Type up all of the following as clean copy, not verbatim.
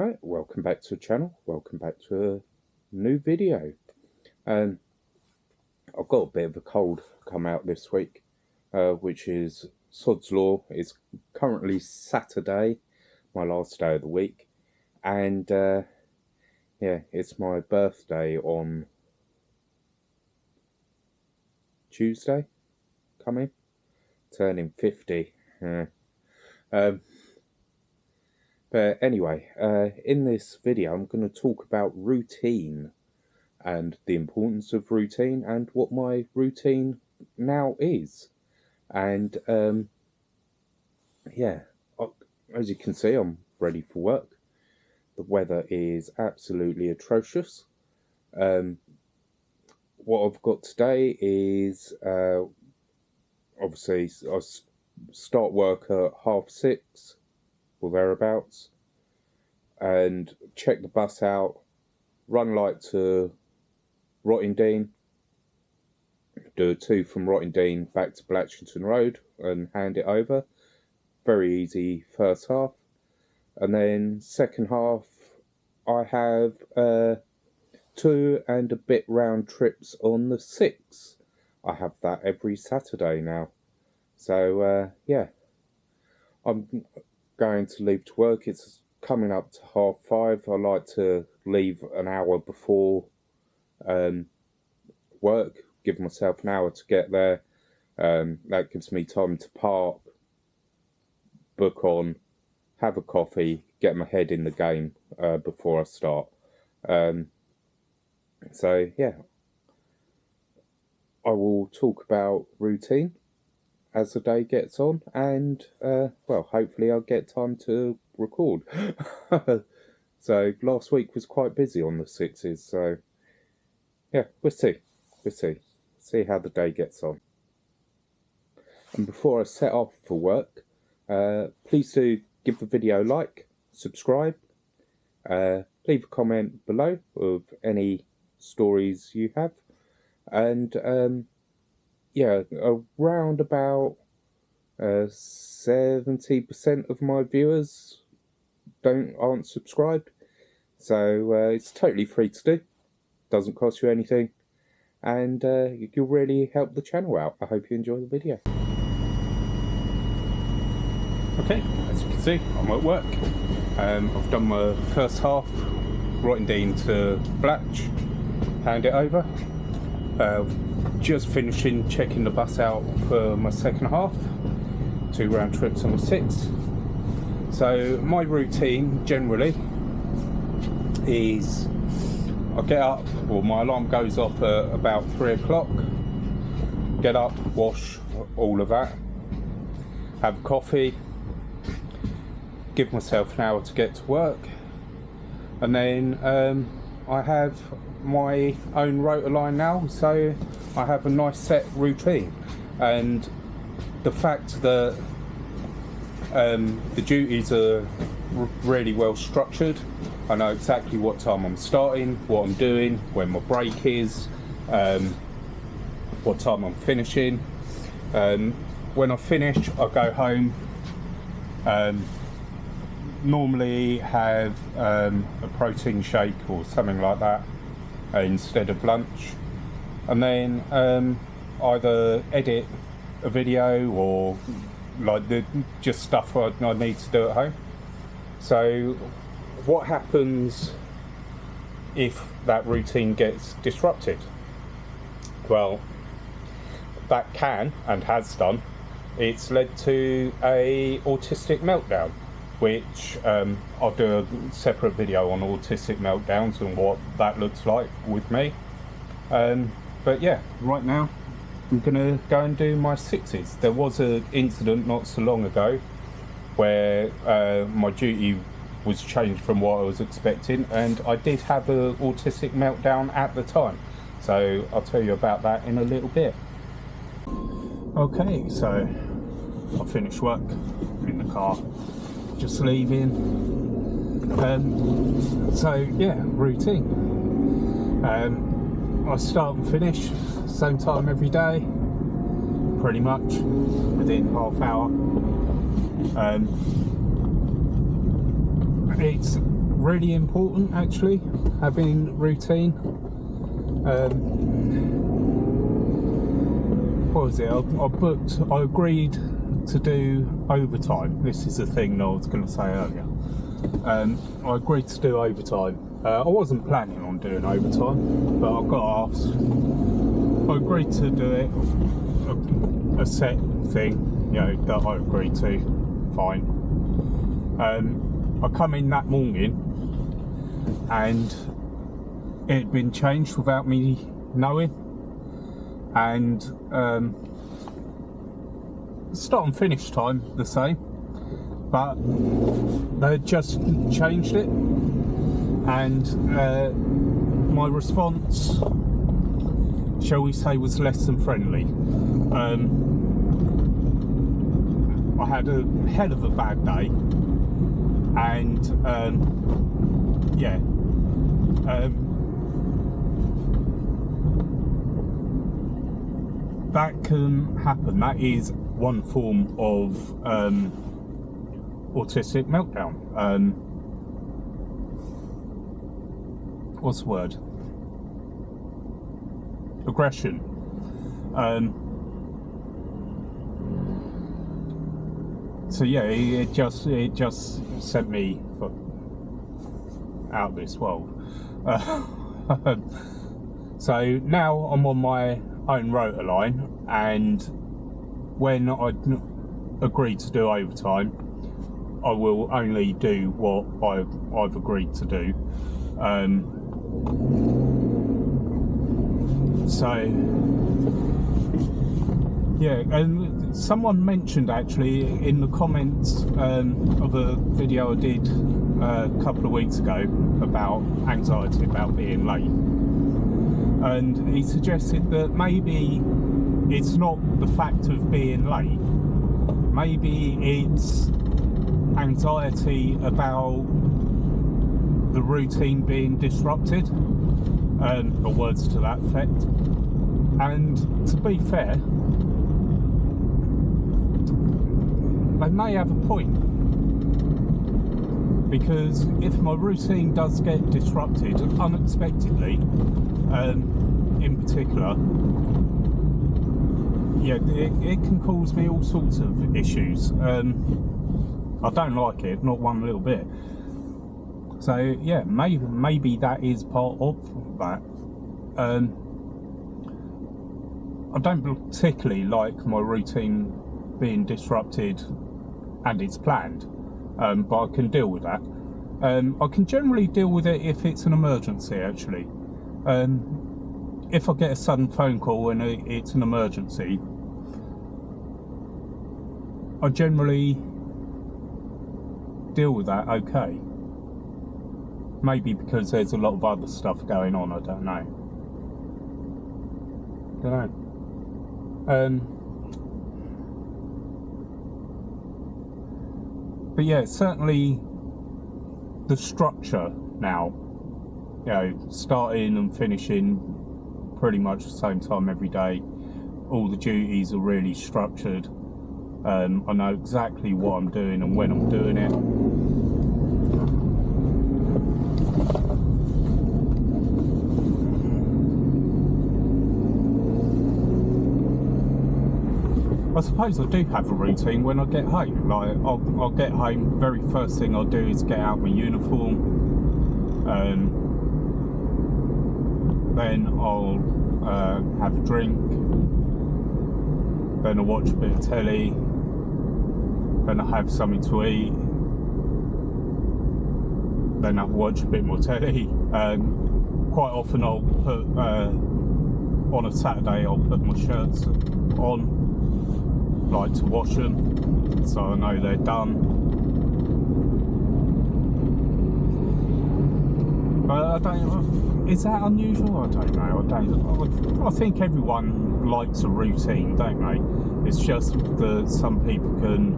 Right, welcome back to the channel. Welcome back to a new video. I've got a bit of a cold come out this week, which is sod's law. It's currently Saturday, my last day of the week, and yeah, it's my birthday on Tuesday. Coming, turning 50. But anyway, in this video, I'm going to talk about routine and the importance of routine and what my routine now is. And yeah, as you can see, I'm ready for work. The weather is absolutely atrocious. What I've got today is obviously I start work at 6:30 or thereabouts, and check the bus out, run light to Rottingdean, do a 2 from Rottingdean back to Blatchington Road and hand it over. Very easy first half. And then second half, I have 2 and a bit round trips on the 6th. I have that every Saturday now. So yeah, I'm going to leave to work. It's coming up to 5:30. I like to leave an hour before work, give myself an hour to get there. That gives me time to park, book on, have a coffee, get my head in the game before I start. So yeah, I will talk about routine as the day gets on, and well, hopefully I'll get time to record. So last week was quite busy on the 6s, so yeah, we'll see how the day gets on. And before I set off for work, please do give the video a like, subscribe, leave a comment below of any stories you have, and yeah, around about 70% of my viewers aren't subscribed, so it's totally free to do, doesn't cost you anything, and you'll really help the channel out. I hope you enjoy the video. Okay, as you can see, I'm at work. I've done my first half, Rottingdean to Blatch, hand it over. Just finishing checking the bus out for my second half, 2 round trips on the 6th. So my routine generally is I get up, or my alarm goes off at about 3 o'clock, get up, wash, all of that, have a coffee, give myself an hour to get to work, and then I have my own rota line now, so I have a nice set routine. And the fact that the duties are really well structured, I know exactly what time I'm starting, what I'm doing, when my break is, what time I'm finishing. When I finish, I go home, normally have a protein shake or something like that instead of lunch, and then either edit a video or like just stuff I need to do at home. So what happens if that routine gets disrupted? Well, that can and has done. It's led to a autistic meltdown, which I'll do a separate video on autistic meltdowns and what that looks like with me. But yeah, right now I'm gonna go and do my 6s. There was an incident not so long ago where my duty was changed from what I was expecting, and I did have an autistic meltdown at the time. So I'll tell you about that in a little bit. Okay, so I finished work, in the car, just leaving. So yeah, routine. I start and finish same time every day, pretty much within half hour. It's really important, actually, having routine. What was it? I agreed to do overtime. This is the thing I was going to say earlier. I agreed to do overtime. I wasn't planning on doing overtime, but I got asked. I agreed to do it, a set thing, you know, that I agreed to. Fine. I come in that morning and it had been changed without me knowing, and start and finish time the same, but they had just changed it, and my response, shall we say, was less than friendly. I had a hell of a bad day, and that can happen. That is one form of autistic meltdown. What's the word? Aggression. So yeah, it just sent me out of this world. So now I'm on my own rota line, and when I agreed to do overtime, I will only do what I've agreed to do. So yeah, and someone mentioned actually in the comments of a video I did a couple of weeks ago about anxiety about being late, and he suggested that maybe it's not the fact of being late, maybe it's anxiety about the routine being disrupted, or words to that effect. And to be fair, they may have a point, because if my routine does get disrupted unexpectedly, in particular, yeah, it can cause me all sorts of issues. I don't like it, not one little bit. So yeah, maybe that is part of that. I don't particularly like my routine being disrupted, and it's planned, but I can deal with that. I can generally deal with it if it's an emergency, actually. If I get a sudden phone call and it's an emergency, I generally deal with that okay. Maybe because there's a lot of other stuff going on, I don't know. But yeah, certainly the structure now, you know, starting and finishing pretty much the same time every day. All the duties are really structured. I know exactly what I'm doing and when I'm doing it. I suppose I do have a routine when I get home. Like I'll get home, very first thing I'll do is get out my uniform. Then I'll have a drink. Then I'll watch a bit of telly. Then I'll have something to eat. Then I'll watch a bit more telly. Quite often I'll put, on a Saturday, I'll put my shirts on, like to wash them, so I know they're done. But I don't, is that unusual? I don't know. I think everyone likes a routine, don't they? It's just that some people can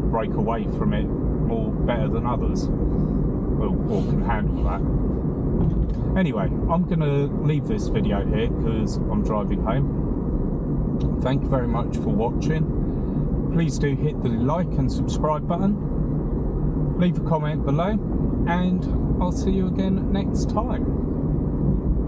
break away from it more better than others, or can handle that. Anyway, I'm gonna leave this video here because I'm driving home. Thank you very much for watching. Please do hit the like and subscribe button. Leave a comment below, and I'll see you again next time.